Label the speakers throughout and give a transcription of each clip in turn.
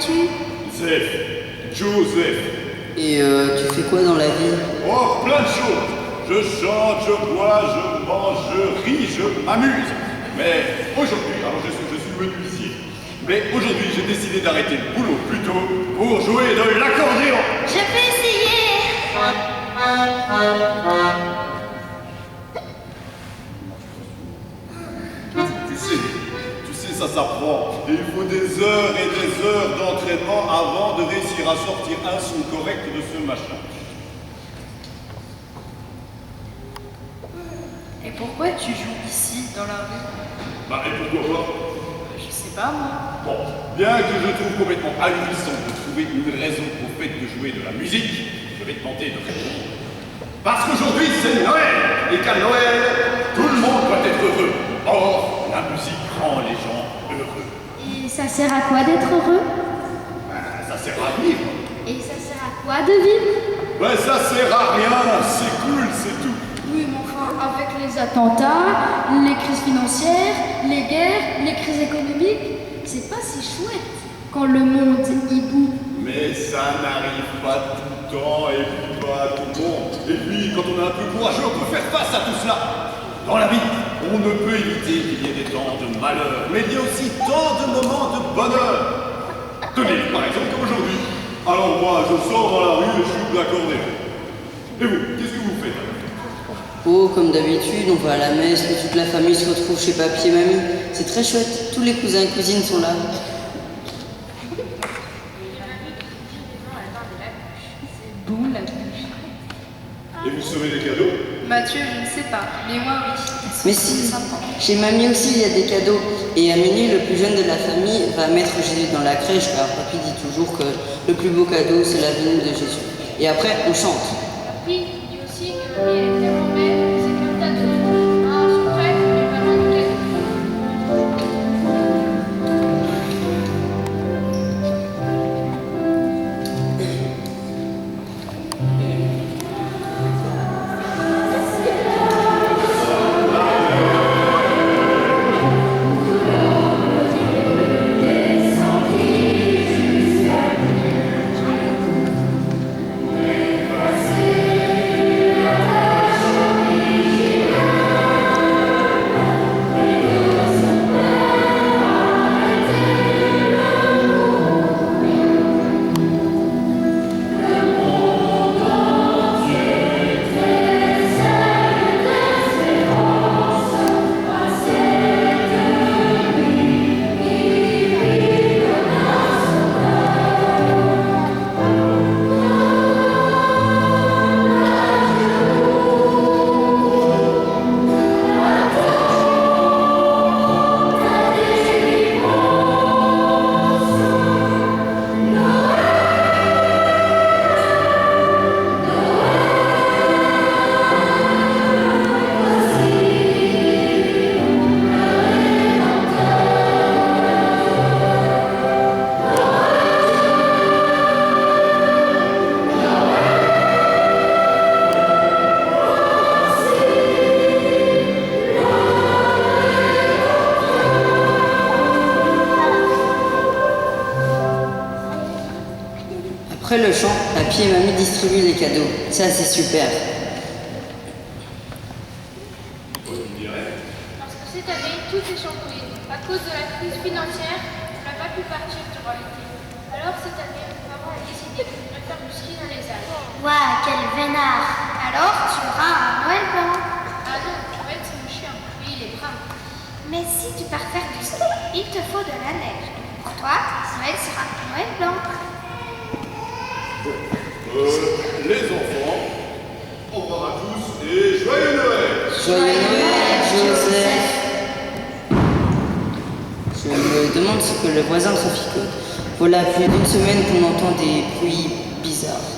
Speaker 1: t'appelles-tu?
Speaker 2: Joseph.
Speaker 3: Et tu fais quoi dans la vie?
Speaker 2: Oh, plein de choses. Je chante, je bois, je mange, je ris, je m'amuse. Mais aujourd'hui, alors je suis menuisier, mais aujourd'hui j'ai décidé d'arrêter le boulot plus tôt pour jouer de l'accordéon.
Speaker 1: Je vais essayer.
Speaker 2: Tu sais, ça s'apprend. Il faut des heures et des heures d'entraînement avant de réussir à sortir un son correct de ce machin.
Speaker 4: Et pourquoi tu joues ici, dans la rue?
Speaker 2: Bah, et pourquoi pas?
Speaker 4: Je sais pas, moi.
Speaker 2: Bon, bien que je trouve complètement ahurissant de trouver une raison au fait de jouer de la musique, je vais tenter de répondre. Parce qu'aujourd'hui, c'est Noël! Et qu'à Noël, tout le monde doit être heureux. Or, la musique rend les gens heureux.
Speaker 1: Et ça sert à quoi d'être heureux?
Speaker 2: Ben, ça sert à vivre.
Speaker 1: Et ça sert à quoi de vivre?
Speaker 2: Ben, ça sert à rien, c'est cool, c'est tout.
Speaker 5: Oui, mais enfin, avec les attentats, les crises financières, les guerres, les crises économiques, c'est pas si chouette quand le monde y bout.
Speaker 2: Mais ça n'arrive pas tout le temps et puis pas à tout le monde. Et puis, quand on est un peu courageux, on peut faire face à tout cela. Dans la vie, on ne peut éviter qu'il y ait des temps de malheur, mais il y a aussi tant de moments de bonheur. Tenez, par exemple, comme aujourd'hui. Alors moi, je sors dans la rue et je joue de l'accordéon. Et vous, qu'est-ce que vous faites?
Speaker 3: Oh, comme d'habitude, on va à la messe, que toute la famille se retrouve chez papy et mamie. C'est très chouette, tous les cousins et cousines sont là.
Speaker 4: C'est bon, la bûche.
Speaker 2: Et vous semez des cadeaux?
Speaker 4: Mathieu, je ne sais pas, mais moi, oui.
Speaker 3: Mais si, chez mamie aussi il y a des cadeaux. Et à minuit, le plus jeune de la famille va mettre Jésus dans la crèche, car papy dit toujours que le plus beau cadeau, c'est la venue de Jésus. Et après, on chante.
Speaker 1: Puis, dis aussi que mamie elle est tellement belle, c'est comme t'as tout. Un secret, mais pas loin du cadeau.
Speaker 3: Après le chant, papy et mamie distribuent les cadeaux. Ça, c'est super.
Speaker 1: Parce que cette année, tout est chamboulé. À cause de la crise financière, on n'a pas pu partir durant l'été. Alors cette année, maman a décidé de faire du ski dans les Alpes.
Speaker 6: Ouah, quel vénard! Alors, tu auras un Noël blanc.
Speaker 1: Ah non, Noël c'est mon chien, lui il est brun.
Speaker 6: Mais si tu pars faire du ski, il te faut de la neige. Pour toi, Noël sera Noël blanc.
Speaker 2: Les enfants, au revoir à tous et joyeux Noël!
Speaker 3: Joyeux Noël, Joseph. Je me demande ce que le voisin traficote. Voilà plus d'une semaine qu'on entend des bruits bizarres.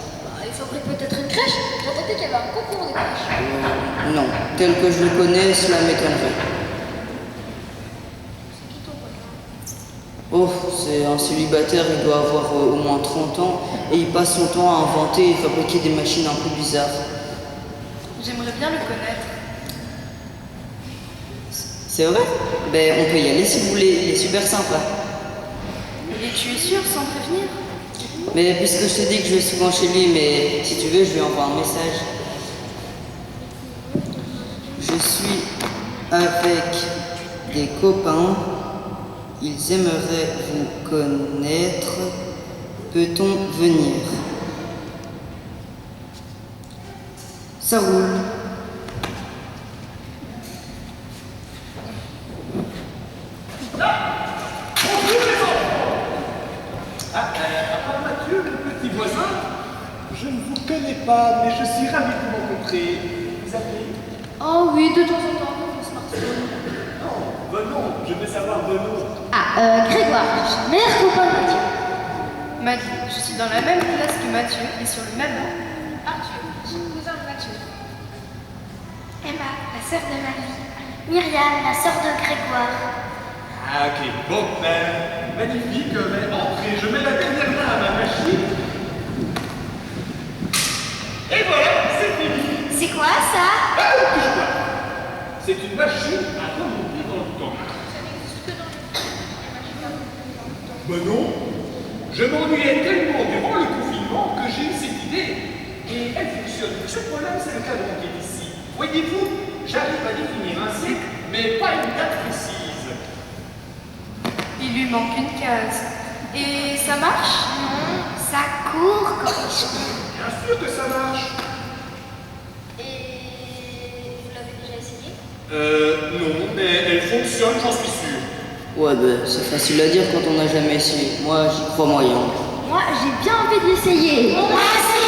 Speaker 5: Il faudrait peut-être une crèche. J'entendais qu'il y avait un concours de crèche.
Speaker 3: Non, tel que je le connais, cela m'étonnerait. Oh, c'est un célibataire, il doit avoir au moins 30 ans et il passe son temps à inventer et fabriquer des machines un peu bizarres.
Speaker 4: J'aimerais bien le connaître.
Speaker 3: C'est vrai? Ben, on peut y aller si vous voulez, il est super sympa.
Speaker 4: Et tu es sûr sans prévenir?
Speaker 3: Mais puisque je te dis que je vais souvent chez lui, mais si tu veux, je lui envoie un message. Je suis avec des copains, ils aimeraient vous connaître. Peut-on venir? Ça roule.
Speaker 2: Mathieu, le petit voisin, je ne vous connais pas, mais je suis ravi de vous rencontrer. Vous appelez?
Speaker 5: Oh oui, de temps en temps, on se smartphone.
Speaker 2: Non, Benon, je veux savoir Benon.
Speaker 5: Grégoire, meilleur copain de Mathieu.
Speaker 4: Maddy, je suis dans la même classe que Mathieu et sur le même banc.
Speaker 1: Arthur, son cousin de Mathieu.
Speaker 6: Emma, la sœur de Marie. Myriam, la sœur de Grégoire.
Speaker 2: Ah, ok. Bon, magnifique, mais entrez, je mets la dernière main à ma machine. Et voilà, c'est fini.
Speaker 6: C'est quoi ça?
Speaker 2: Ah, touche-toi. C'est une machine à remonter dans le temps.
Speaker 1: Ça n'existe que dans les machines à remonter dans le temps.
Speaker 2: Ben non, je m'ennuyais tellement durant le confinement que j'ai eu cette idée. Et elle fonctionne. Le seul problème, c'est le cadran qui est ici. Voyez-vous, j'arrive à définir un siècle, mais pas une date précise.
Speaker 4: Il lui manque une case. Et ça marche?
Speaker 6: Non, ça court, cornichon.
Speaker 2: Bien sûr que ça marche.
Speaker 6: Et vous l'avez déjà essayé?
Speaker 2: Non, mais elle fonctionne, j'en suis sûr.
Speaker 3: Ouais, bah, c'est facile à dire quand on n'a jamais essayé. Moi, j'y crois moyen.
Speaker 5: Moi, j'ai bien envie de l'essayer.
Speaker 6: Moi aussi.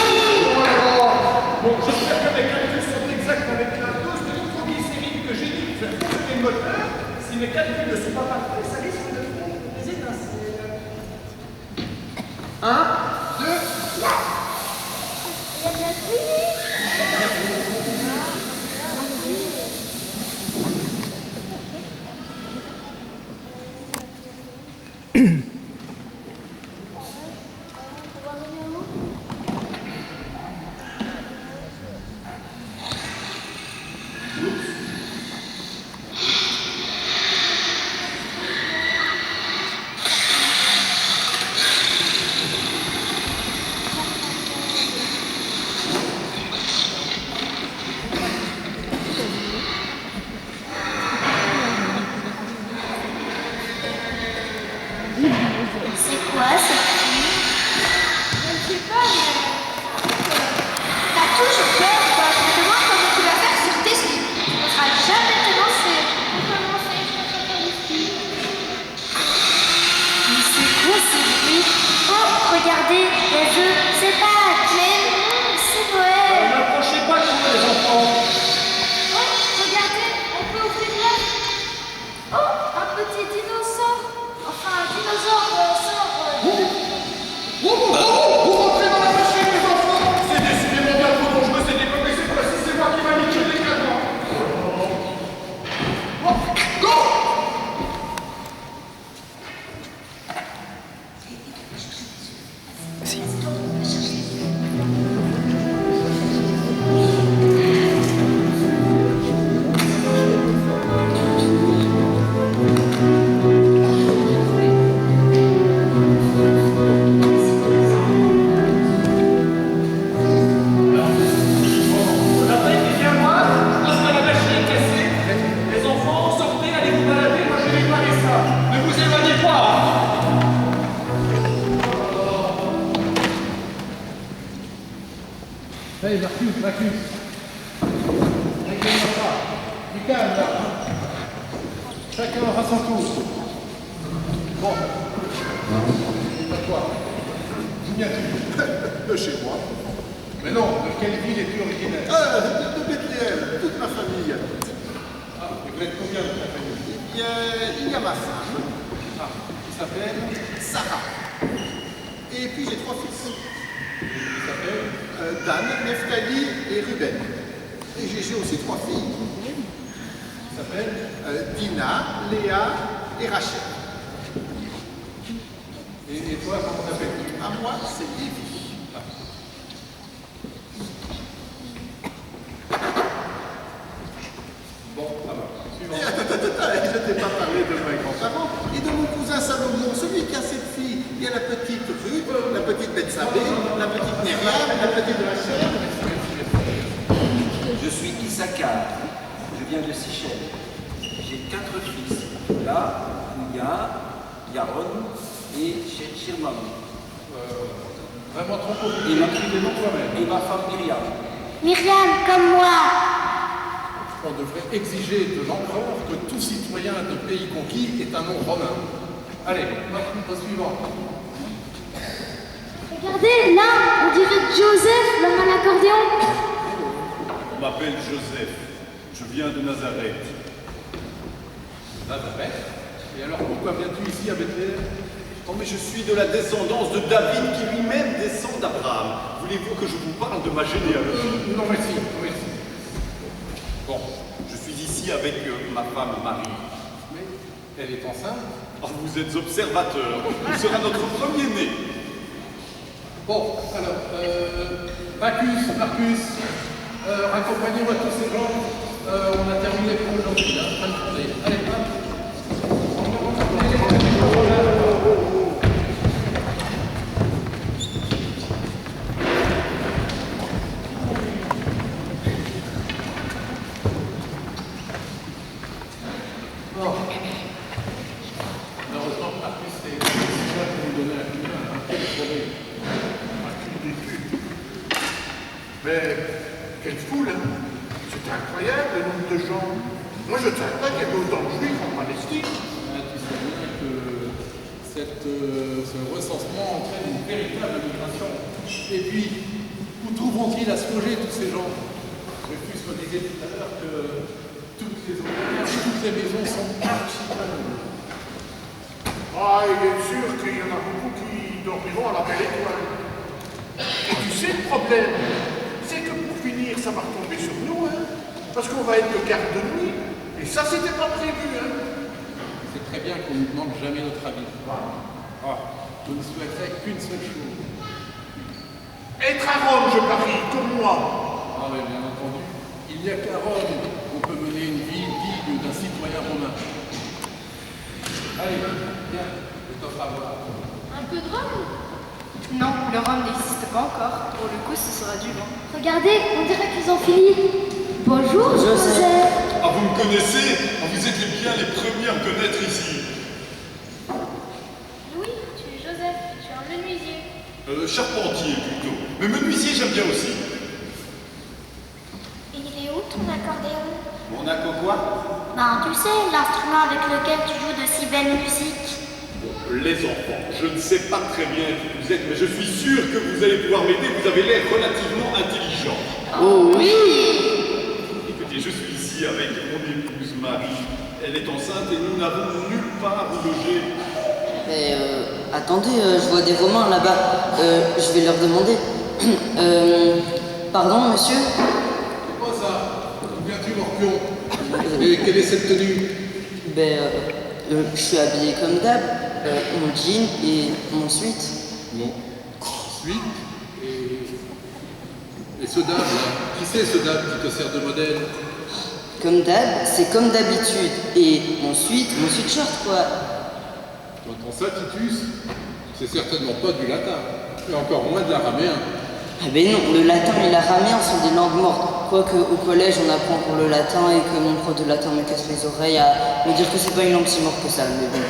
Speaker 2: Bon, j'espère que mes calculs sont exacts avec la dose de nitroglycérine que j'ai dit de faire fonctionner le moteur. Si mes calculs ne sont pas parfaits, ça risque de faire des étincelles. 1, 2, 3.
Speaker 6: Il y a de la fumée. C'est quoi cette fille?
Speaker 1: Je ne sais pas, mais
Speaker 6: T'as toujours peur, quoi. Je me demande comment tu vas faire sur tes skis. Tu n'oseras jamais te lancer.
Speaker 1: pour commencer, je préfère faire du ski.
Speaker 4: Mais c'est quoi ce bruit?
Speaker 6: Oh, regardez, les œufs. C'est pas mais non, c'est Noël.
Speaker 2: N'approchez pas trop les enfants.
Speaker 1: Oh, regardez, on peut ouvrir l'œuf. Oh, un petit dinosaure. Enfin, un dinosaure sort
Speaker 2: Vous rentrez dans la machine, les enfants. C'est décidément bien trop dangereux, cette époque, et cette fois-ci, c'est moi qui manipule les cadrans. Go! Après, il vient moi, parce que la machine est cassée. Les enfants, sortez, allez vous balader, moi je vais réparer ça. Ne vous éloignez pas.
Speaker 7: Hey Marcus, réglez-moi ça. Du calme là. Chacun aura son tour. Bon. C'est à toi. D'où viens-tu?
Speaker 8: De chez moi.
Speaker 7: Mais non, de quelle ville es-tu originaire?
Speaker 8: De Bethléem, toute ma famille.
Speaker 7: Ah, et vous êtes combien de ta famille?
Speaker 8: Il y a ma femme,
Speaker 7: Ah, qui s'appelle?
Speaker 8: Sarah. Et puis j'ai 3 fils.
Speaker 7: Qui s'appelle?
Speaker 8: Dan, Nephtali et Ruben. Et j'ai aussi 3 filles.
Speaker 7: Qui s'appelle?
Speaker 8: Dina, Léa et Rachel.
Speaker 7: Et toi, comment t'appelles-tu?
Speaker 8: À moi, c'est Lévi.
Speaker 7: Bon, ça va. Suivant.
Speaker 8: Je ne t'ai pas parlé de mes grands-parents et de mon cousin Salomon, celui qui a cette fille il y a la petite Ruth, la petite Bethsabée, la petite Myriam, la petite Rachel.
Speaker 9: Je suis Issachar, je viens de Sichem. J'ai 4 fils, là, Ouya, Yaron et Shirmam.
Speaker 7: Vraiment trop compliqué.
Speaker 9: Et ma femme Myriam.
Speaker 6: Myriam, comme moi.
Speaker 7: On devrait exiger de l'empereur que tout citoyen de pays conquis ait un nom romain. Allez, au suivant.
Speaker 5: Regardez, là, on dirait Joseph, l'homme à l'accordéon.
Speaker 2: On m'appelle Joseph. Je viens de Nazareth.
Speaker 7: Nazareth? Et alors pourquoi viens-tu ici à Bethléem?
Speaker 2: Oh, mais je suis de la descendance de David qui lui-même descend d'Abraham. Voulez-vous que je vous parle de ma généalogie?
Speaker 7: Non, merci, non, merci.
Speaker 2: Bon, je suis ici avec ma femme Marie.
Speaker 7: Mais elle est enceinte?
Speaker 2: Oh, vous êtes observateur. Il sera notre premier-né.
Speaker 7: Bon, alors, Marcus, raccompagnez-moi tous ces gens. On a terminé pour aujourd'hui, là. Fin de journée. Allez, bon. Heureusement que Marcus est là pour nous donner un coup de main.
Speaker 8: Mais quelle foule, hein. C'est incroyable le nombre de gens. Moi je ne savais pas qu'il y avait autant de juifs en Palestine.
Speaker 7: Ah, tu sais bien que ce recensement entraîne une véritable migration. Et puis, où trouveront-ils à se loger tous ces gens? Je plus me disais tout à l'heure que toutes les auberges, toutes les maisons sont archi-palmes.
Speaker 8: Ah, il est sûr qu'il y en a beaucoup qui dormiront à la belle étoile. Et tu sais le problème, c'est que pour finir, ça va retomber sur nous, hein. Parce qu'on va être le garde de nuit. Et ça, c'était pas prévu, hein.
Speaker 7: C'est très bien qu'on ne nous demande jamais notre avis. Ah, je ne souhaiterais qu'une seule chose.
Speaker 8: Être à Rome, je parie, comme moi.
Speaker 7: Ah oui, bien entendu. Il n'y a qu'à Rome qu'on peut mener une vie digne d'un citoyen romain. Allez, viens, je t'offre à boire.
Speaker 1: Un peu de rhum?
Speaker 4: Non, le rhum n'existe pas encore. Pour le coup, ce sera du vin.
Speaker 5: Regardez, on dirait qu'ils ont fini. Bonjour, Joseph.
Speaker 2: Ah, vous me connaissez? Ah, vous êtes bien les premiers à me connaître ici.
Speaker 1: Oui, tu es Joseph, tu es un menuisier.
Speaker 2: Charpentier plutôt. Mais menuisier, j'aime bien aussi.
Speaker 6: Et il est où ton accordéon?
Speaker 2: Mon acco quoi?
Speaker 6: Ben, tu sais, l'instrument avec lequel tu joues de si belle musique.
Speaker 2: Les enfants, je ne sais pas très bien qui vous êtes, mais je suis sûr que vous allez pouvoir m'aider. Vous avez l'air relativement intelligent.
Speaker 3: Oh oui.
Speaker 2: Écoutez, je suis ici avec mon épouse Marie. Elle est enceinte et nous n'avons nulle part où loger.
Speaker 3: Mais attendez, je vois des Romains là-bas. Je vais leur demander. Pardon, monsieur?
Speaker 7: C'est quoi ça? D'où viens-tu, Morpion? Et quelle est cette tenue?
Speaker 3: Je suis habillé comme d'hab. Mon jean et mon sweat.
Speaker 7: Non. Suite et ce dab là? Qui c'est ce dab qui te sert de modèle?
Speaker 3: Comme d'hab, c'est comme d'habitude. Et mon sweatshirt quoi.
Speaker 7: Tu entends ça, Titus? C'est certainement pas du latin, et encore moins de l'araméen.
Speaker 3: Ah ben non, le latin et l'araméen sont des langues mortes. Quoique au collège on apprend pour le latin et que mon prof de latin me casse les oreilles à me dire que c'est pas une langue si morte que ça. Mais bon.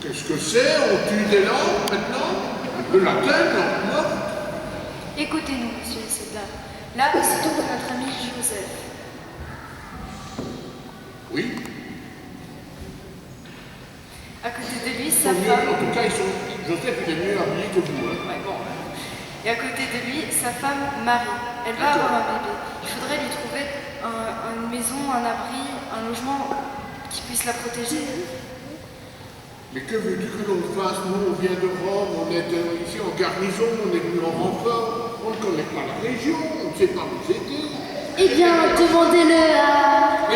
Speaker 8: Qu'est-ce que c'est? On tue des langues maintenant? Le latin, non, moi.
Speaker 4: Écoutez-nous, monsieur et ces dames. Là, c'est tout pour notre ami Joseph.
Speaker 8: Oui.
Speaker 4: À côté de lui,
Speaker 8: Ils
Speaker 4: sa
Speaker 8: sont mieux,
Speaker 4: femme.
Speaker 8: en tout cas, Joseph, il est mieux habillé que vous, hein.
Speaker 4: Ouais, bon. Et à côté de lui, sa femme Marie. Elle va avoir un bébé. Il faudrait lui trouver une maison, un abri, un logement qui puisse la protéger.
Speaker 8: Mais que veux-tu que l'on fasse? Nous, on vient de Rome, on est ici en garnison, on est venu en renfort, on ne connaît pas la région, on ne sait pas vous aider.
Speaker 5: Eh bien, demandez-le à...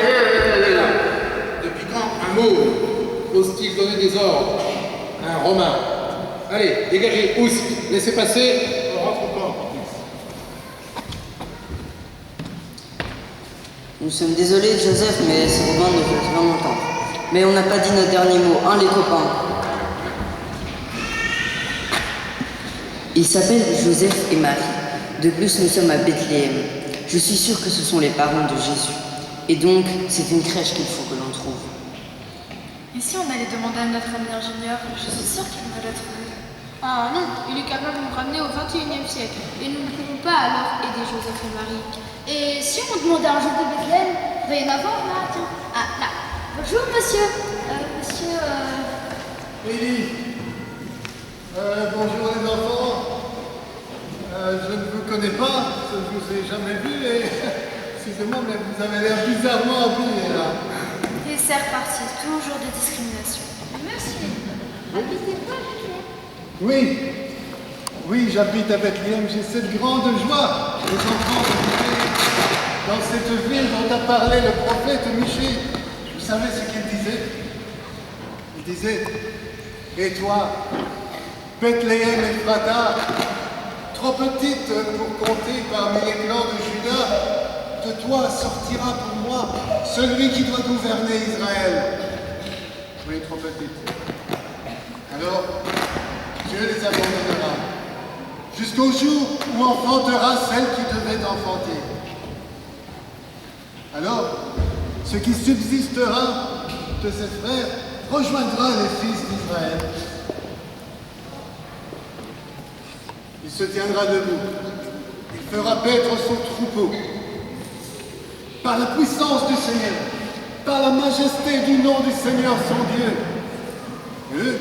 Speaker 7: Depuis quand un mot ose-t-il donner des ordres à un Romain? Allez, dégagez, Ousse, laissez passer, on rentre pas.
Speaker 3: Nous sommes désolés, Joseph, mais ces Romains ne veulent rien entendre. Mais on n'a pas dit notre dernier mot, hein, les copains? Ils s'appellent Joseph et Marie. De plus, nous sommes à Bethléem. Je suis sûre que ce sont les parents de Jésus. Et donc, c'est une crèche qu'il faut que l'on trouve.
Speaker 4: Et si on allait demander à notre ami ingénieur, je suis sûre qu'il va la trouver.
Speaker 1: Ah non, il est capable de nous ramener au 21e siècle. Et nous ne pourrons pas alors aider Joseph et Marie.
Speaker 5: Et si on demandait à un jeu de Bethléem, il va y en avoir là, tiens. Ah, là. Bonjour, monsieur. Monsieur.
Speaker 10: Oui. Bonjour les enfants. Je ne vous connais pas, je ne vous ai jamais vu et excusez-moi, mais vous avez l'air bizarrement habillés là.
Speaker 4: Et c'est reparti, toujours des discriminations.
Speaker 1: Merci. Habitez-vous à Bethléem?
Speaker 10: Oui, j'habite à Bethléem, j'ai cette grande joie. Les enfants de vivre dans cette ville dont a parlé le prophète Michée. Vous savez ce qu'il disait? Il disait, et toi, Bethléem Ephrata, trop petite pour compter parmi les clans de Juda, de toi sortira pour moi celui qui doit gouverner Israël. Oui, trop petite. Alors, Dieu les abandonnera, jusqu'au jour où enfantera celle qui devait enfanter. Alors, ce qui subsistera de ses frères rejoindra les fils d'Israël. Il se tiendra debout, il fera paître son troupeau. Par la puissance du Seigneur, par la majesté du nom du Seigneur son Dieu, eux,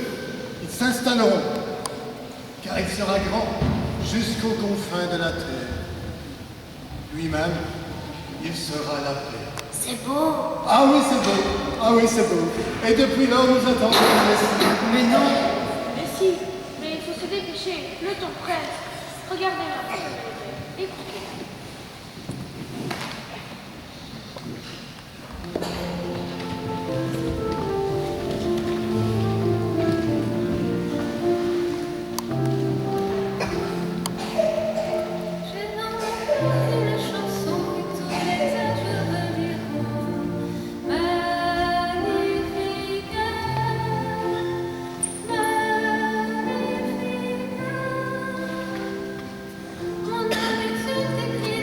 Speaker 10: ils s'installeront, car il sera grand jusqu'aux confins de la terre. Lui-même, il sera la paix.
Speaker 6: C'est beau.
Speaker 10: Ah oui, c'est beau. Ah oui, c'est beau. Et depuis là, nous attendons le Messie.
Speaker 3: Mais non!
Speaker 1: Mais si, mais il faut se dépêcher. Le temps presse. Regardez là. Écoutez.
Speaker 11: Mon âme exulte et crie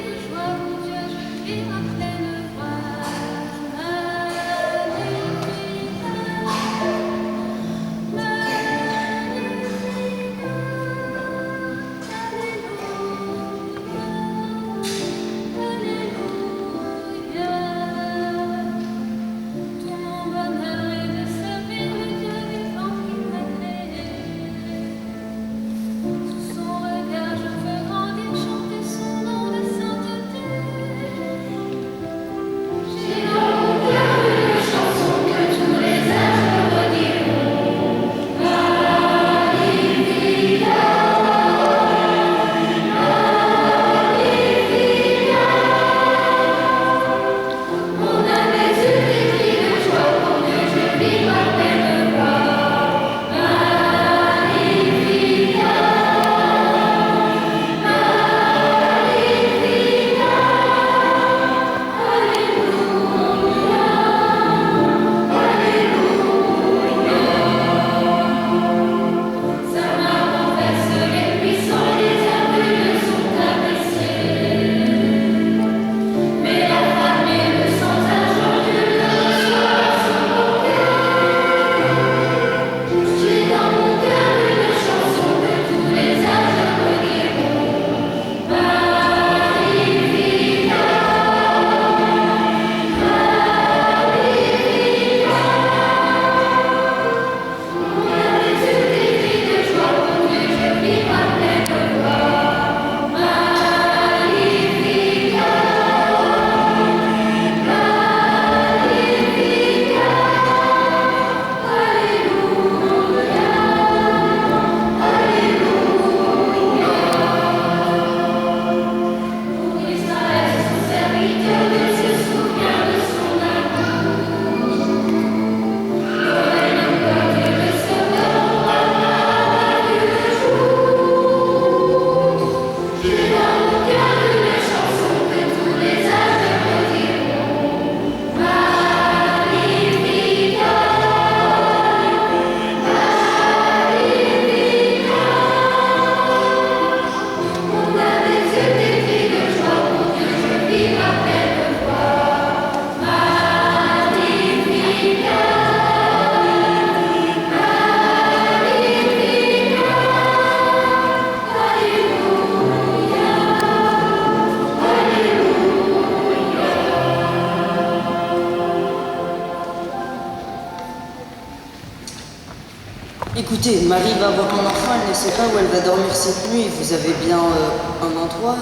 Speaker 3: Écoutez, Marie va voir mon enfant, elle ne sait pas où elle va dormir cette nuit. Vous avez bien un endroit,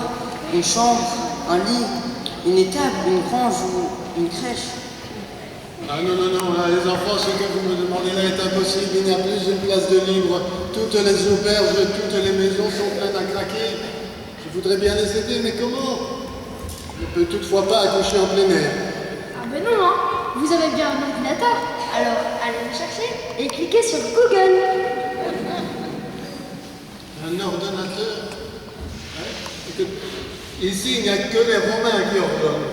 Speaker 3: une chambre, un lit, une étable, une grange ou une crèche.
Speaker 10: Ah non, non, non, là, les enfants, ce que vous me demandez là est impossible. Il n'y a plus une place de libre. Toutes les auberges, toutes les maisons sont pleines à craquer. Je voudrais bien les aider, mais comment? Je ne peux toutefois pas accoucher en plein air.
Speaker 5: Ah ben non, hein. Vous avez bien un ordinateur. Alors, allez le chercher et cliquez sur Google.
Speaker 10: Un ordinateur? Ouais. Écoute, ici, il n'y a que les Romains qui ordonnent.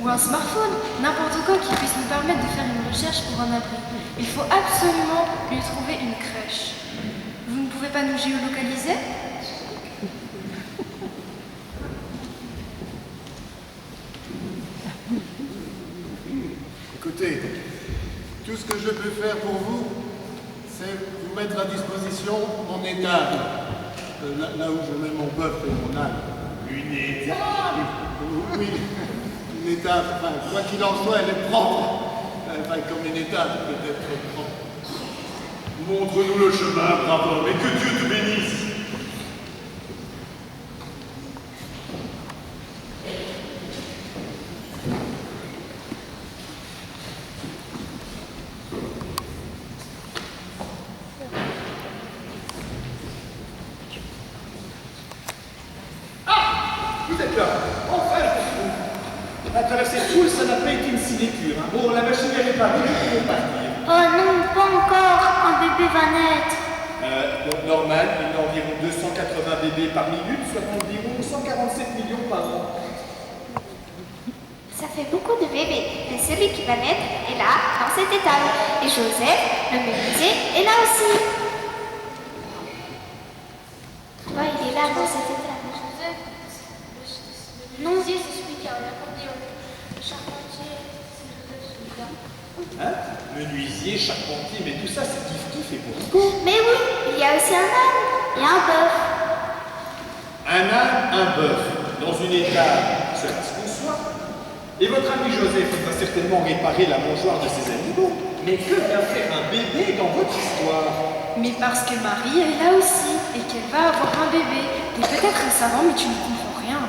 Speaker 4: Ou un smartphone, n'importe quoi qui puisse nous permettre de faire une recherche pour un abri. Il faut absolument lui trouver une crèche. Vous ne pouvez pas nous géolocaliser?
Speaker 10: Écoutez, tout ce que je peux faire pour vous, c'est vous mettre à disposition mon étable. Là où je mets mon bœuf et mon âne.
Speaker 2: Une étable.
Speaker 10: Oui, une étable. Enfin, quoi qu'il en soit, elle est propre. Enfin, comme une étable peut être propre.
Speaker 2: Montre-nous le chemin, brave homme, et que Dieu te bénisse.
Speaker 11: Vous êtes là. Enfin, je te trouve. À travers cette foule, ça n'a pas été une sinécure. Hein. Bon, la machine est réparée, je peux partir.
Speaker 6: Oh non, pas encore. Un bébé va naître.
Speaker 11: Donc normal, il y a environ 280 bébés par minute, soit environ 147 millions par an.
Speaker 6: Ça fait beaucoup de bébés. Mais celui qui va naître est là, dans cette étable. Et Joseph, le menuisier, est là aussi. Tu vois, il est là, dans cette étable.
Speaker 1: Non, c'est celui qui a l'accordéon. Le charpentier, c'est Joseph, celui-là.
Speaker 11: Hein? Menuisier, charpentier, mais tout ça, c'est kiff-kiff et pour Nico.
Speaker 6: Mais oui, il y a aussi un âne et un bœuf.
Speaker 11: Un âne, un bœuf, dans une étable, cela se conçoit. Et votre ami Joseph, il va certainement réparer la mangeoire de ses animaux. Mais que vient faire un bébé dans votre histoire?
Speaker 4: Mais parce que Marie est là aussi et qu'elle va avoir un bébé. T'es peut-être un savant, mais tu ne comprends rien.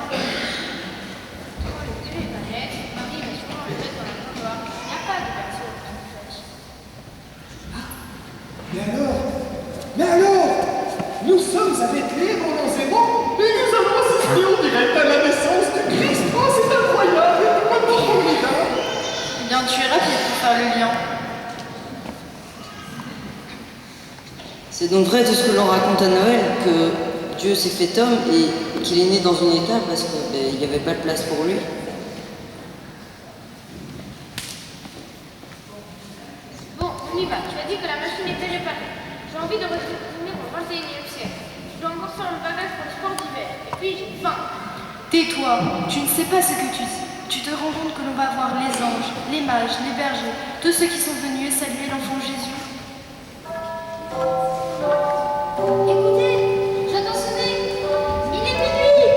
Speaker 1: Marie va souvent le mettre dans la mangeoire. Il n'y a pas de berceau dans la crèche.
Speaker 11: Mais alors, nous sommes avec les mon Zéro et nous allons assister en direct à la naissance de Christ. Oh, c'est incroyable, c'est complètement formidable.
Speaker 4: Eh bien, tu es rapide pour faire le lien.
Speaker 3: C'est donc vrai tout ce que l'on raconte à Noël, que Dieu s'est fait homme et qu'il est né dans une étable parce qu'il n'y avait pas de place pour lui.
Speaker 1: Bon, on y va. Tu as dit que la machine était réparée. J'ai envie de retourner au 21e siècle. Je dois encore faire le bagage pour le sport d'hiver. Et puis, j'ai faim.
Speaker 4: Tais-toi, tu ne sais pas ce que tu dis. Tu te rends compte que l'on va voir les anges, les mages, les bergers, tous ceux qui sont venus saluer l'enfant Jésus.
Speaker 1: Écoutez, j'entends sonner. Il est minuit.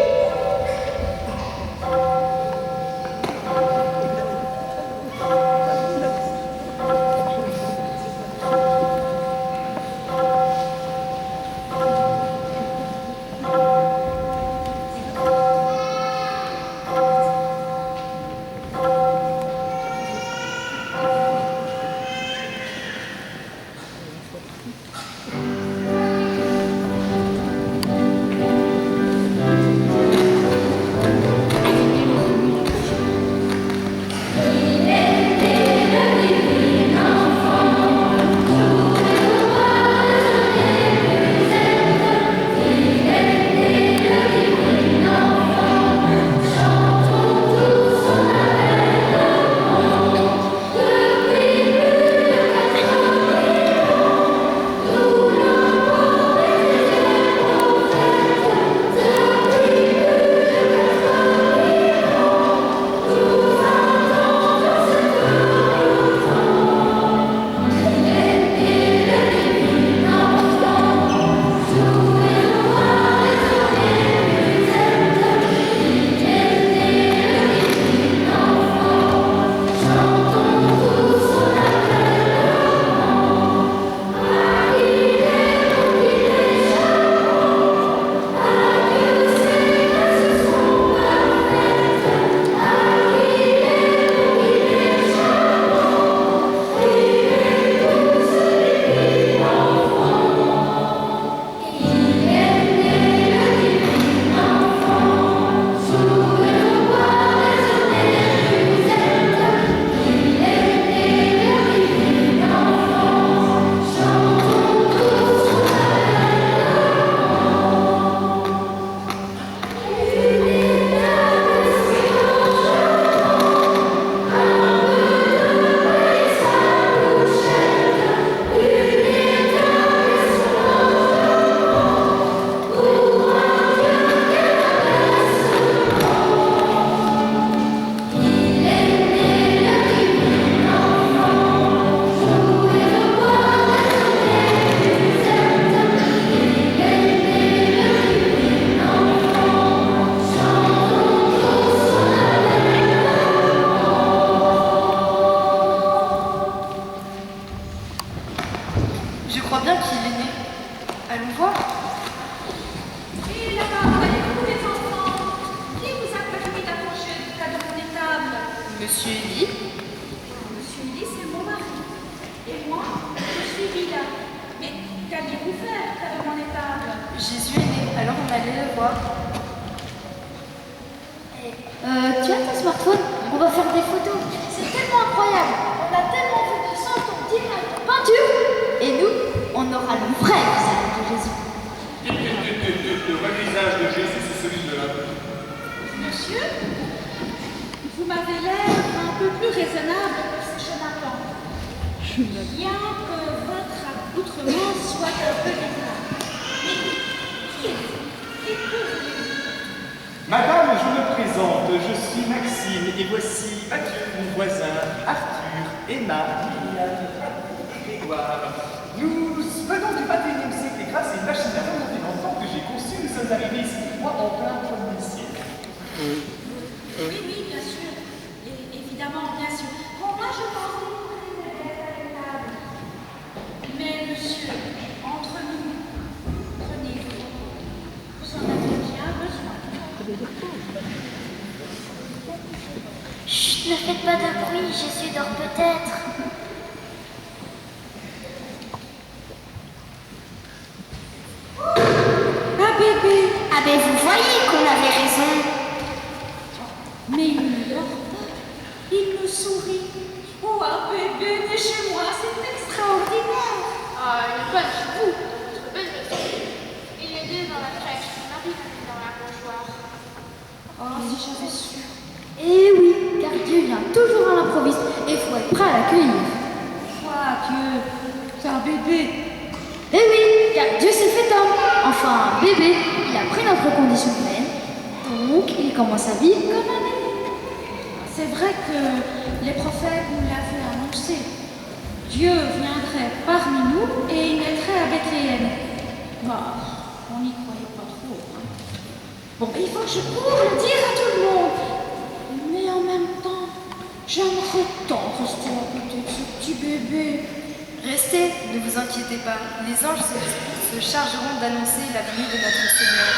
Speaker 4: Monsieur Élie?
Speaker 12: Monsieur Élie, c'est mon mari. Et moi, je suis Villa. Mais qu'alliez-vous faire près de mon étable?
Speaker 4: Jésus est né, alors on allait le voir.
Speaker 5: Tu as ton smartphone? On va faire des photos. C'est tellement incroyable. On a tellement vu de sang qu'on dirait de peinture. Et nous, on aura le vrai visage de Jésus.
Speaker 11: Le vrai visage de Jésus, c'est celui de la...
Speaker 12: Monsieur, vous m'avez l'air un peu plus raisonnable que ces charlatans. Bien que votre accoutrement soit un peu bizarre. Mais qui êtes-vous? Et que voulez-vous?
Speaker 11: Madame, je me présente, je suis Maxime, et voici Mathieu, mon voisin, Arthur, Emma, Liliane, Grégoire. Nous venons du 21e siècle et grâce à une machine à remonter l'enfant que j'ai conçue, nous sommes arrivés ici, moi, en plein 1er siècle.
Speaker 12: Oui, bien sûr. Et, évidemment, bien sûr. Bon, moi, je pensais que vous étiez à la table. Mais, monsieur, entre nous, prenez-vous. Vous en avez bien besoin.
Speaker 6: Chut, ne faites pas de bruit, Jésus dort peut-être.
Speaker 12: Un bébé!
Speaker 6: Ah ben vous voyez qu'on avait raison.
Speaker 12: Mais il ne dort pas. Il me sourit. Oh, un bébé né chez moi, c'est extraordinaire.
Speaker 1: Ah, il n'est pas chez vous, dans votre belle maison. Il est né dans la crèche, son mari est dans la mangeoire.
Speaker 12: Oh, si j'avais su.
Speaker 5: Eh oui, car Dieu vient toujours à l'improviste et il faut être prêt à l'accueillir.
Speaker 12: Quoi, Dieu? C'est un bébé.
Speaker 5: Eh oui, car Dieu s'est fait homme. Enfin, un bébé, il a pris notre condition humaine, donc il commence à vivre comme un bébé.
Speaker 12: C'est vrai que les prophètes nous l'avaient annoncé. Dieu viendrait parmi nous et il naîtrait à Bethléem. Bah, on n'y croyait pas trop. Hein. Bon, il faut que je cours le dire à tout le monde. Mais en même temps, j'aimerais tant rester à côté de ce petit bébé.
Speaker 4: Restez, ne vous inquiétez pas. Les anges se chargeront d'annoncer la venue de notre Seigneur.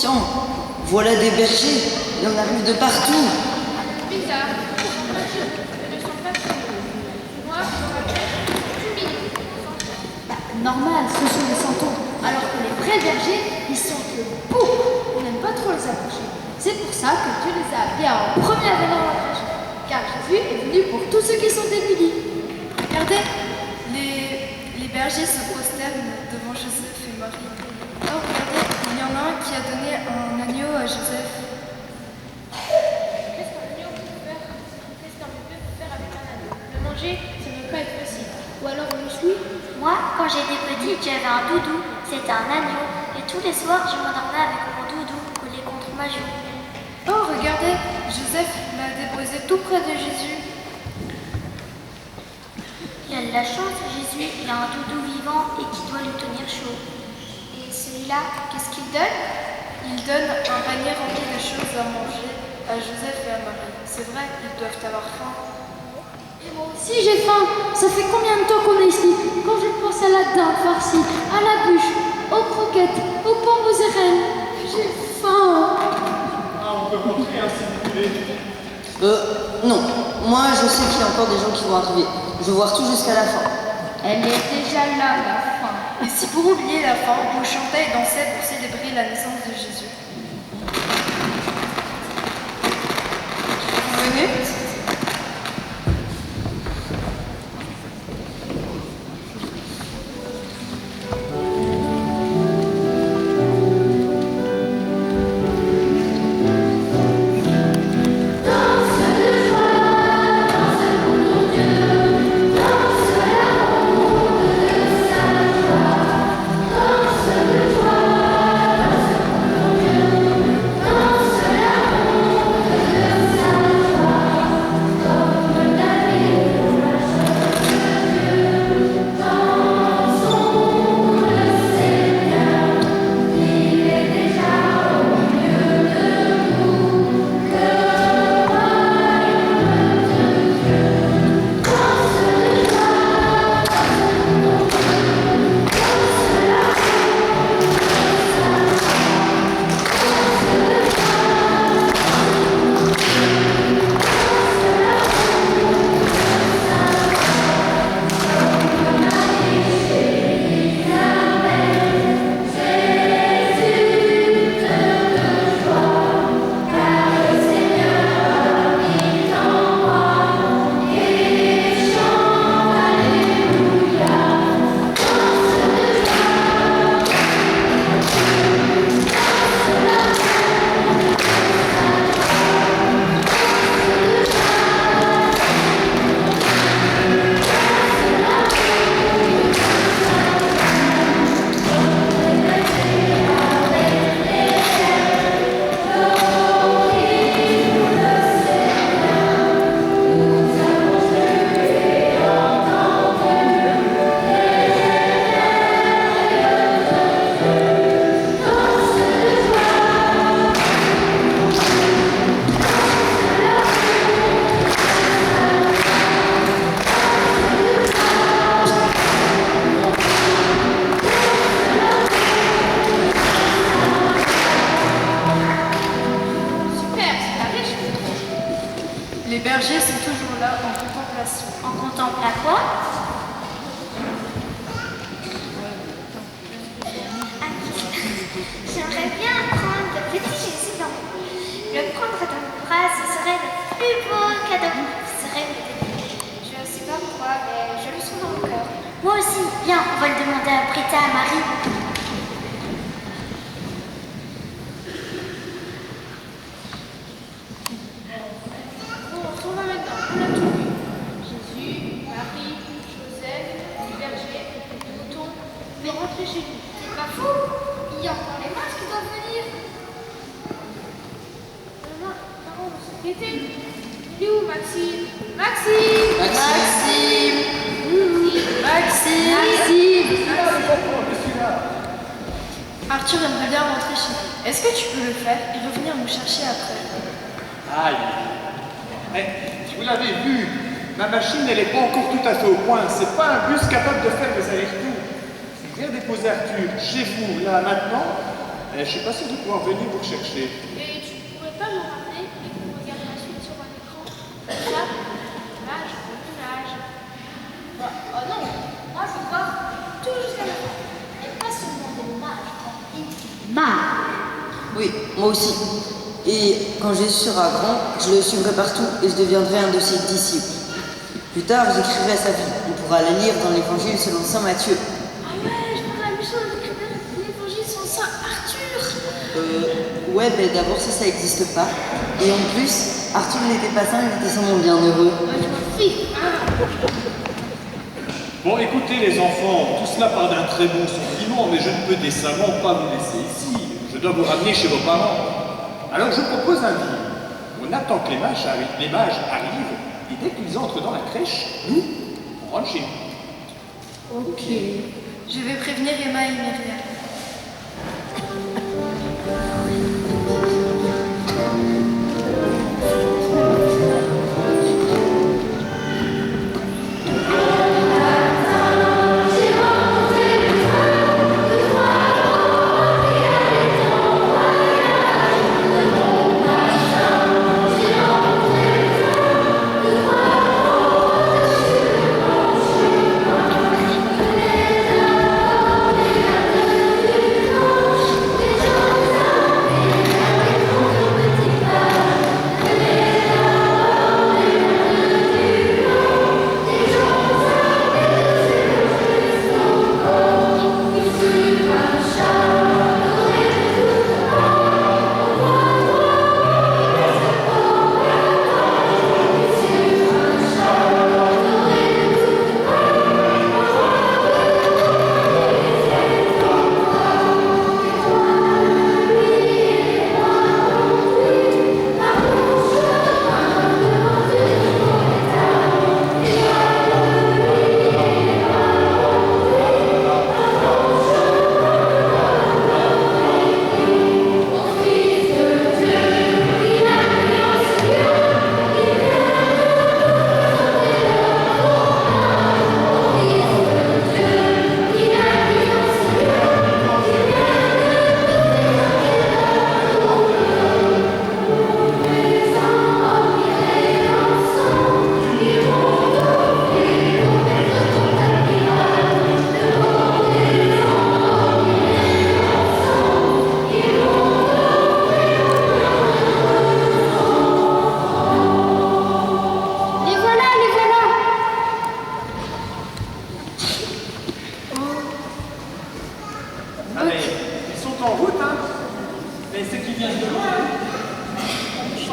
Speaker 3: Tiens, voilà des bergers. Il en arrive de partout.
Speaker 1: Bizarre. Je ne sens pas chez nous. Moi, je me rappelle
Speaker 5: Normal, ce sont des fantômes. Alors que les vrais bergers, ils sentent le bout. On n'aime pas trop les approcher. C'est pour ça que Dieu les a appelés en premier à venir dans la crèche. Car Jésus est venu pour tous ceux qui sont démunis.
Speaker 4: Regardez, les bergers se prosternent devant Joseph et Marie. Oh, regardez, il y en a un qui a donné un agneau à Joseph.
Speaker 1: Qu'est-ce qu'un agneau peut faire? Qu'est-ce qu'un bébé peut faire avec un agneau? Le manger, ça ne peut pas être possible. Ou alors on le suit?
Speaker 6: Moi, quand j'étais petite, j'avais un doudou. C'était un agneau. Et tous les soirs, je m'endormais avec mon doudou collé contre ma joue.
Speaker 4: Oh, regardez, Joseph l'a déposé tout près de Jésus.
Speaker 6: Il a de la chance, Jésus. Il a un doudou vivant et qui doit lui tenir chaud. Et celui-là, qu'est-ce qu'il donne?
Speaker 4: Il donne un panier rempli de choses à manger à Joseph et à Marie. C'est vrai, ils doivent avoir faim.
Speaker 5: Et moi aussi j'ai faim. Ça fait combien de temps qu'on est ici? Quand je pense à la dinde farcie, à la bûche, aux croquettes, aux pommes aux érènes, j'ai faim.
Speaker 11: Ah, on peut rentrer, hein, si vous voulez.
Speaker 3: Non. Moi, je sais qu'il y a encore des gens qui vont arriver. Je veux voir tout jusqu'à la fin.
Speaker 5: Elle est déjà là, la faim.
Speaker 4: Et si pour oublier la faim, on chantait et dansait pour célébrer la naissance de Jésus. Vous venez? Les bergers sont toujours là en contemplation.
Speaker 6: En contemple à quoi? J'aimerais bien prendre le petit Jésus dans mon bras. Le prendre dans mon bras, ce serait le plus beau cadeau. Ce serait le début. Je ne sais pas pourquoi, mais je le sens dans le cœur. Moi aussi. Viens, on va le demander à Brita, à Marie.
Speaker 1: On va maintenant, on a tout vu. Jésus, Marie, Joseph, les bergers, les moutons. Mais rentrez chez nous.
Speaker 6: C'est pas fou. Il y a encore les masques qui doivent venir.
Speaker 1: Maman, on s'est quitté. Il est où, Maxime? Maxime!
Speaker 3: Maxime!
Speaker 4: Arthur aimerait bien rentrer chez lui. Est-ce que tu peux le faire et revenir nous chercher après?
Speaker 11: Aïe. Eh, vous l'avez vu, ma machine, elle n'est pas encore tout à fait au point. C'est pas un bus capable de faire des allers-retours. Si je viens déposer Arthur chez vous, là, maintenant, Je suis pas sûr de pouvoir venir vous chercher.
Speaker 1: Et tu pourrais pas me ramener et qu'on regarde la suite sur un écran? Ça, image, image.
Speaker 5: Oh non, moi je veux voir tout jusqu'à la fin. Et pas seulement des mages,
Speaker 3: Oui, moi aussi. Et quand Jésus sera grand, je le suivrai partout et je deviendrai un de ses disciples. Plus tard, j'écrirai sa vie. On pourra la lire dans l'évangile selon saint Matthieu.
Speaker 1: Ah ouais, je prends la mission d'écrire l'évangile sans Saint Arthur.
Speaker 3: Ouais, ben d'abord ça existe pas. Et en plus, Arthur n'était pas saint, il était seulement bienheureux.
Speaker 1: Moi je m'en fiche.
Speaker 11: Bon, écoutez les enfants, tout cela part d'un très bon sentiment, mais je ne peux décemment pas vous laisser ici. Je dois vous ramener chez vos parents. Alors je propose un deal. On attend que les mages arrivent, et dès qu'ils entrent dans la crèche, nous, on rentre chez nous.
Speaker 4: Ok. Je vais prévenir Emma et Myriam.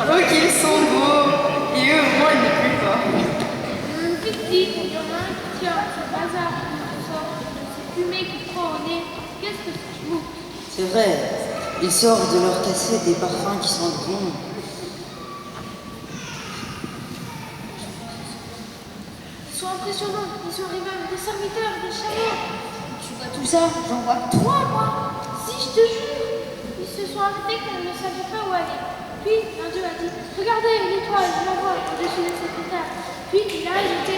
Speaker 3: Ok, ils sont beaux. Et eux, moi, ils ne pleuvent pas.
Speaker 1: Petit, il y en a un qui tient ce bazar qui sort de ce fumée qui prend au nez. Qu'est-ce que c'est mou?
Speaker 3: C'est vrai, ils sortent de leur cassette des parfums qui sentent bon.
Speaker 1: Ils sont impressionnants. Ils sont arrivés avec des serviteurs, des chameaux.
Speaker 5: Tu vois tout ça? J'en vois que 3, moi.
Speaker 1: Si, je te jure. Ils se sont arrêtés quand ils ne savaient pas où aller. Puis, l'un d'eux a dit, regardez, l'étoile, je la vois au-dessus de cette étable. Puis, il a ajouté,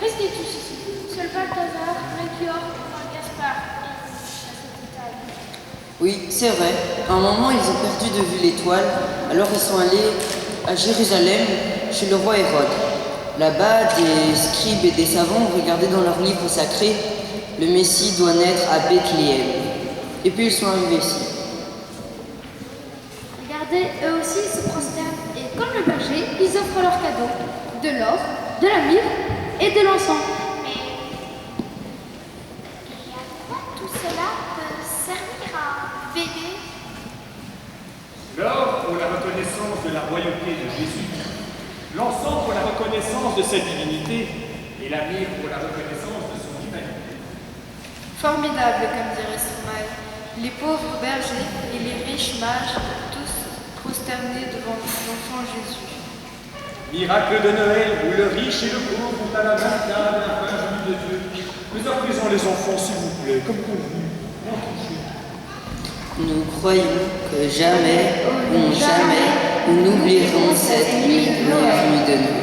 Speaker 1: restez tous ici. Seul Balthazar, Melchior, Gaspard et à cette étable.
Speaker 3: Oui, c'est vrai. À un moment, ils ont perdu de vue l'étoile, alors ils sont allés à Jérusalem, chez le roi Hérode. Là-bas, des scribes et des savants ont regardé dans leurs livres sacrés, le Messie doit naître à Bethléem. Et puis ils sont arrivés ici.
Speaker 5: Regardez, eux aussi ils se prosternent et comme le berger, ils offrent leurs cadeaux. De l'or, de la myrrhe et de l'encens.
Speaker 6: Mais et à quoi tout cela peut servir à un bébé?
Speaker 11: L'or pour la reconnaissance de la royauté de Jésus, l'encens pour la reconnaissance de sa divinité, et la myrrhe pour la reconnaissance de son humanité.
Speaker 4: Formidable, comme dirait Stromae. Les pauvres bergers et les riches mages, tous prosternés devant l'enfant Jésus.
Speaker 11: Miracle de Noël, où le riche et le pauvre ont à la même table un pain venu de Dieu. Mais à présent, les enfants, s'il vous plaît, comme convenu, entrez chez vous.
Speaker 3: Nous croyons que jamais, nous n'oublierons cette nuit venue de nous.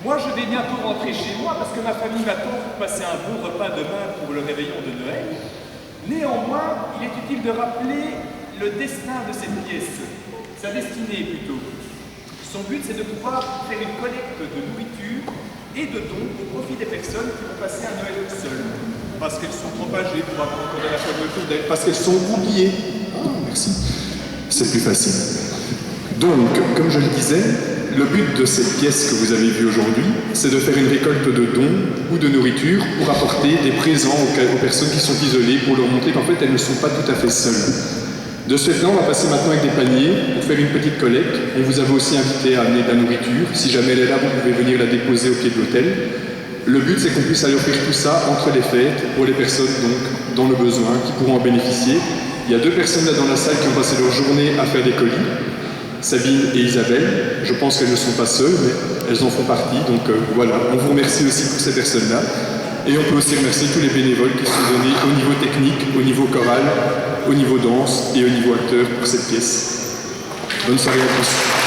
Speaker 13: Moi, je vais bientôt rentrer chez moi parce que ma famille m'attend pour passer un bon repas demain pour le réveillon de Noël. Néanmoins, il est utile de rappeler le destin de cette pièce, sa destinée plutôt. Son but, c'est de pouvoir faire une collecte de nourriture et de dons au profit des personnes qui vont passer un Noël seules. Parce qu'elles sont trop âgées pour avoir encore de la famille autour d'elles, parce qu'elles sont oubliées. Ah, merci. C'est plus facile. Donc, comme je le disais, le but de cette pièce que vous avez vue aujourd'hui, c'est de faire une récolte de dons ou de nourriture pour apporter des présents aux personnes qui sont isolées, pour leur montrer qu'en fait, elles ne sont pas tout à fait seules. De ce fait-là, on va passer maintenant avec des paniers pour faire une petite collecte. On vous avait aussi invité à amener de la nourriture. Si jamais elle est là, vous pouvez venir la déposer au pied de l'hôtel. Le but, c'est qu'on puisse aller offrir tout ça entre les fêtes pour les personnes donc dans le besoin, qui pourront en bénéficier. Il y a 2 personnes là dans la salle qui ont passé leur journée à faire des colis, Sabine et Isabelle. Je pense qu'elles ne sont pas seules, mais elles en font partie. Donc voilà, on vous remercie aussi pour ces personnes-là. Et on peut aussi remercier tous les bénévoles qui sont donnés au niveau technique, au niveau choral, au niveau danse et au niveau acteur pour cette pièce. Bonne soirée à tous.